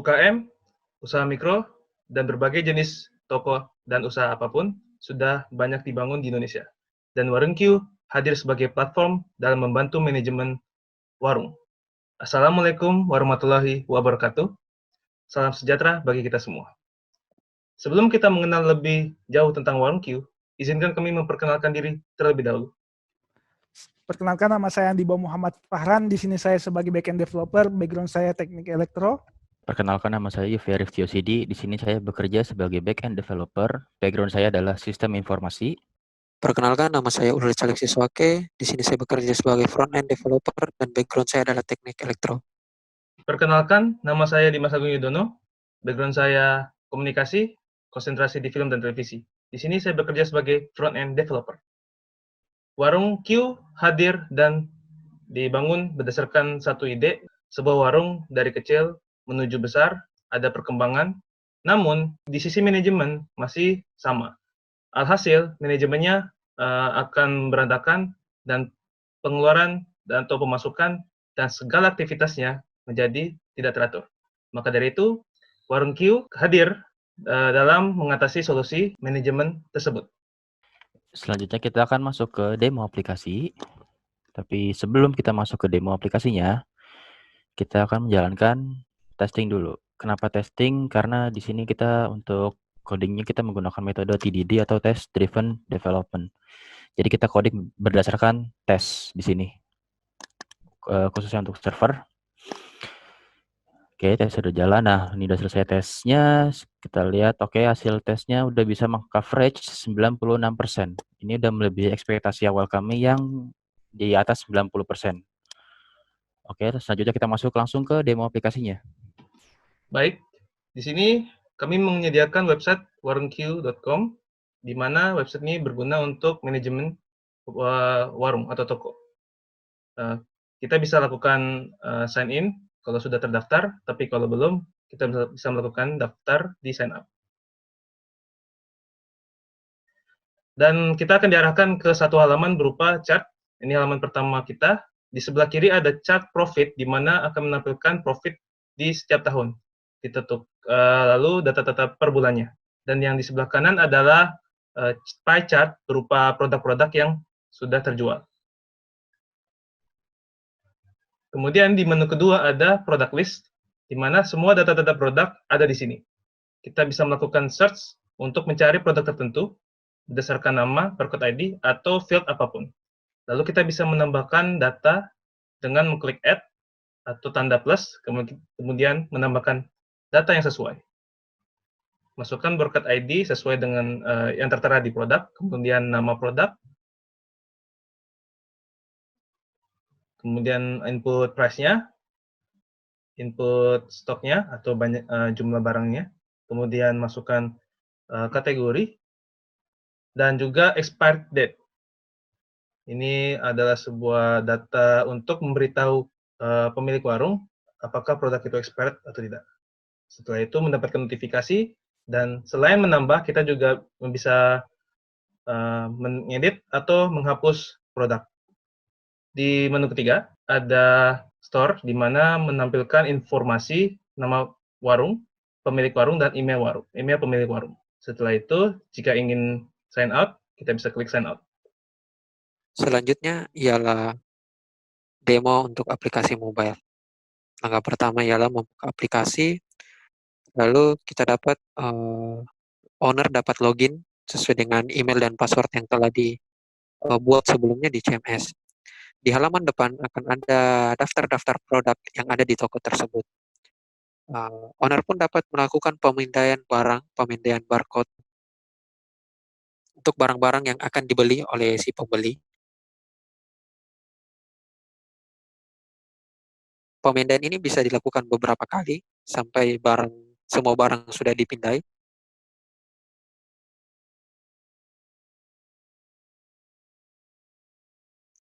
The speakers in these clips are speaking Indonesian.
UKM, usaha mikro, dan berbagai jenis toko dan usaha apapun sudah banyak dibangun di Indonesia. Dan Warung Q hadir sebagai platform dalam membantu manajemen warung. Assalamualaikum warahmatullahi wabarakatuh. Salam sejahtera bagi kita semua. Sebelum kita mengenal lebih jauh tentang Warung Q, izinkan kami memperkenalkan diri terlebih dahulu. Perkenalkan, nama saya Andi Muhammad Fahran. Di sini saya sebagai backend developer, background saya teknik elektro. Perkenalkan, nama saya Yufia Rifti Osidi. Di sini saya bekerja sebagai backend developer. Background saya adalah sistem informasi. Perkenalkan, nama saya Ulrich Alexis Siswake. Di sini saya bekerja sebagai front-end developer dan background saya adalah teknik elektro. Perkenalkan, nama saya Dimas Agung Yudono. Background saya komunikasi, konsentrasi di film dan televisi. Di sini saya bekerja sebagai front-end developer. Warung Q hadir dan dibangun berdasarkan satu ide, sebuah warung dari kecil menuju besar, ada perkembangan, namun di sisi manajemen masih sama. Alhasil, manajemennya akan berantakan dan pengeluaran dan atau pemasukan dan segala aktivitasnya menjadi tidak teratur. Maka dari itu, Warung Q hadir dalam mengatasi solusi manajemen tersebut. Selanjutnya kita akan masuk ke demo aplikasi. Tapi sebelum kita masuk ke demo aplikasinya, kita akan menjalankan testing dulu. Kenapa testing? Karena di sini kita untuk codingnya kita menggunakan metode TDD atau Test Driven Development. Jadi kita coding berdasarkan tes di sini, khususnya untuk server. Oke, tes sudah jalan. Nah, ini sudah selesai tesnya. Kita lihat, oke, hasil tesnya udah bisa meng-coverage 96%. Ini udah melebihi ekspektasi awal kami yang di atas 90%. Oke, selanjutnya kita masuk langsung ke demo aplikasinya. Baik, di sini kami menyediakan website warungq.com, di mana website ini berguna untuk manajemen warung atau toko. Kita bisa lakukan sign in kalau sudah terdaftar, tapi kalau belum, kita bisa melakukan daftar di sign up. Dan kita akan diarahkan ke satu halaman berupa chart. Ini halaman pertama kita. Di sebelah kiri ada chart profit, di mana akan menampilkan profit di setiap tahun. Lalu data-data per bulannya. Dan yang di sebelah kanan adalah pie chart berupa produk-produk yang sudah terjual. Kemudian di menu kedua ada product list, di mana semua data-data produk ada di sini. Kita bisa melakukan search untuk mencari produk tertentu berdasarkan nama, barcode ID, atau field apapun. Lalu kita bisa menambahkan data dengan mengklik add atau tanda plus, kemudian menambahkan data yang sesuai. Masukkan barcode ID sesuai dengan yang tertera di produk, kemudian nama produk, kemudian input price-nya, input stoknya atau jumlah barangnya, kemudian masukkan kategori, dan juga expired date. Ini adalah sebuah data untuk memberitahu pemilik warung apakah produk itu expired atau tidak. Setelah itu mendapatkan notifikasi, dan selain menambah, kita juga bisa mengedit atau menghapus produk. Di menu ketiga ada store, di mana menampilkan informasi nama warung, pemilik warung, dan email pemilik warung. Setelah itu, jika ingin sign out, kita bisa klik sign out. Selanjutnya ialah demo untuk aplikasi mobile. Langkah pertama ialah membuka aplikasi, lalu kita dapat owner dapat login sesuai dengan email dan password yang telah dibuat sebelumnya di CMS. Di halaman depan akan ada daftar-daftar produk yang ada di toko tersebut. Owner pun dapat melakukan pemindaian barang, pemindaian barcode untuk barang-barang yang akan dibeli oleh si pembeli. Pemindaian ini bisa dilakukan beberapa kali sampai semua barang sudah dipindai.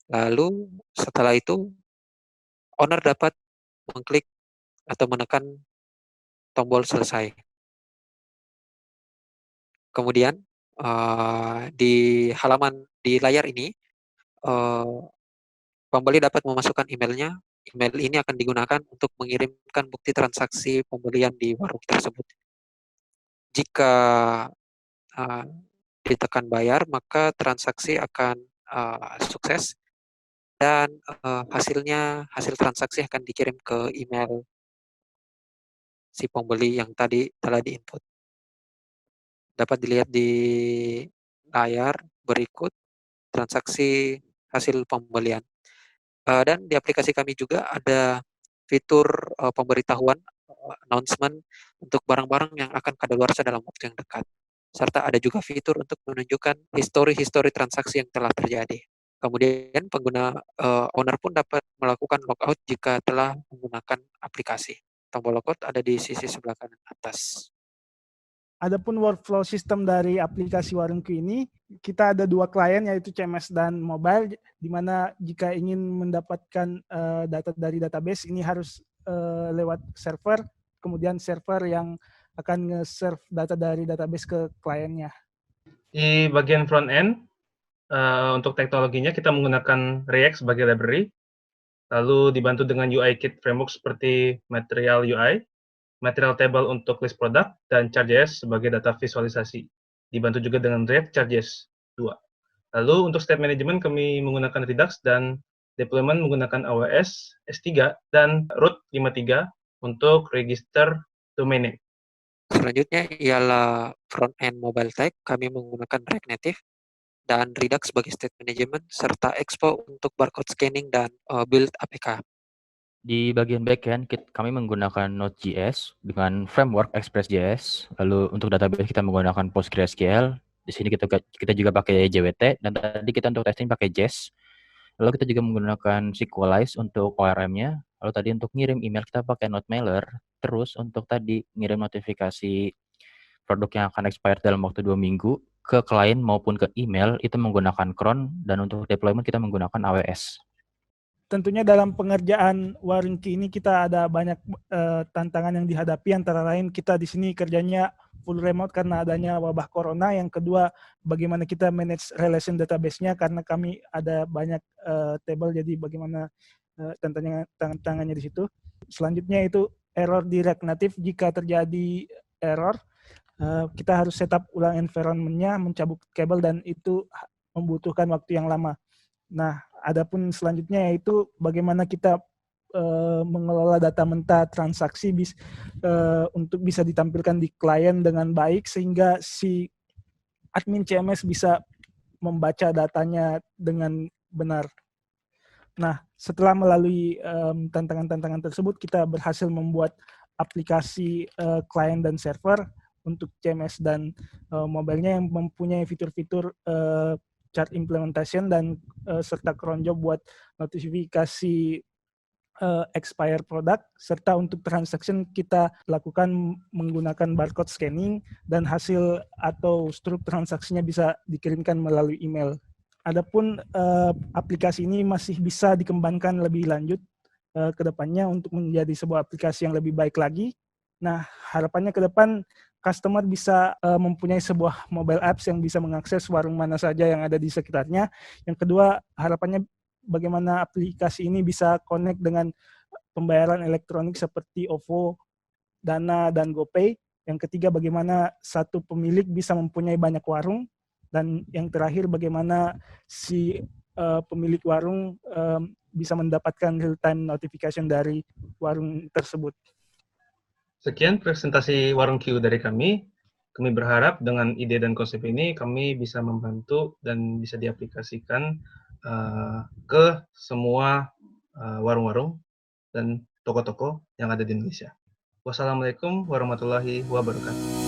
Lalu setelah itu owner dapat mengklik atau menekan tombol selesai. Kemudian di layar ini pembeli dapat memasukkan emailnya, email ini akan digunakan untuk mengirimkan bukti transaksi pembelian di warung tersebut. Jika ditekan bayar, maka transaksi akan sukses dan hasil transaksi akan dikirim ke email si pembeli yang tadi telah diinput. Dapat dilihat di layar berikut transaksi hasil pembelian. Dan di aplikasi kami juga ada fitur pemberitahuan announcement untuk barang-barang yang akan kadaluarsa dalam waktu yang dekat. Serta ada juga fitur untuk menunjukkan histori transaksi yang telah terjadi. Kemudian pengguna owner pun dapat melakukan logout jika telah menggunakan aplikasi. Tombol logout ada di sisi sebelah kanan atas. Adapun workflow sistem dari aplikasi Warungku ini, kita ada 2 klien yaitu CMS dan mobile, di mana jika ingin mendapatkan data dari database ini harus lewat server, kemudian server yang akan nge-serve data dari database ke kliennya. Di bagian front end, untuk teknologinya kita menggunakan React sebagai library, lalu dibantu dengan UI kit framework seperti Material UI, Material Table untuk list product, dan Chart.js sebagai data visualisasi. Dibantu juga dengan React Chart.js 2. Lalu untuk state management kami menggunakan Redux dan deployment menggunakan AWS, S3, dan Root 53 untuk register domain name. Selanjutnya ialah front-end mobile tag, kami menggunakan React Native dan Redux sebagai state management, serta Expo untuk barcode scanning dan build APK. Di bagian backend, kami menggunakan Node.js dengan framework Express.js. Lalu untuk database kita menggunakan PostgreSQL. Di sini kita juga pakai JWT, dan tadi kita untuk testing pakai Jest. Lalu kita juga menggunakan SQLize untuk ORM-nya. Lalu tadi untuk ngirim email kita pakai NodeMailer. Terus untuk tadi ngirim notifikasi produk yang akan expired dalam waktu 2 minggu ke klien maupun ke email itu menggunakan cron, dan untuk deployment kita menggunakan AWS. Tentunya dalam pengerjaan Warungku ini kita ada banyak tantangan yang dihadapi, antara lain kita di sini kerjanya full remote karena adanya wabah corona. Yang kedua, bagaimana kita manage relation database-nya karena kami ada banyak table, jadi bagaimana tantangannya di situ. Selanjutnya itu error di React Native. Jika terjadi error, kita harus setup ulang environment-nya, mencabut kabel, dan itu membutuhkan waktu yang lama. Nah, adapun selanjutnya yaitu bagaimana kita mengelola data mentah transaksi untuk bisa ditampilkan di klien dengan baik sehingga si admin CMS bisa membaca datanya dengan benar. Nah, setelah melalui tantangan-tantangan tersebut, kita berhasil membuat aplikasi klien dan server untuk CMS dan mobile-nya yang mempunyai fitur-fitur chart implementation dan serta cron job buat notifikasi expire product, serta untuk transaction kita lakukan menggunakan barcode scanning dan hasil atau struktur transaksinya bisa dikirimkan melalui email. Adapun aplikasi ini masih bisa dikembangkan lebih lanjut ke depannya untuk menjadi sebuah aplikasi yang lebih baik lagi. Nah, harapannya ke depan customer bisa mempunyai sebuah mobile apps yang bisa mengakses warung mana saja yang ada di sekitarnya. Yang kedua, harapannya bagaimana aplikasi ini bisa connect dengan pembayaran elektronik seperti OVO, Dana, dan GoPay. Yang ketiga, bagaimana satu pemilik bisa mempunyai banyak warung. Dan yang terakhir, bagaimana si pemilik warung bisa mendapatkan real-time notification dari warung tersebut. Sekian presentasi Warungku dari kami. Kami berharap dengan ide dan konsep ini kami bisa membantu dan bisa diaplikasikan ke semua warung-warung dan toko-toko yang ada di Indonesia. Wassalamualaikum warahmatullahi wabarakatuh.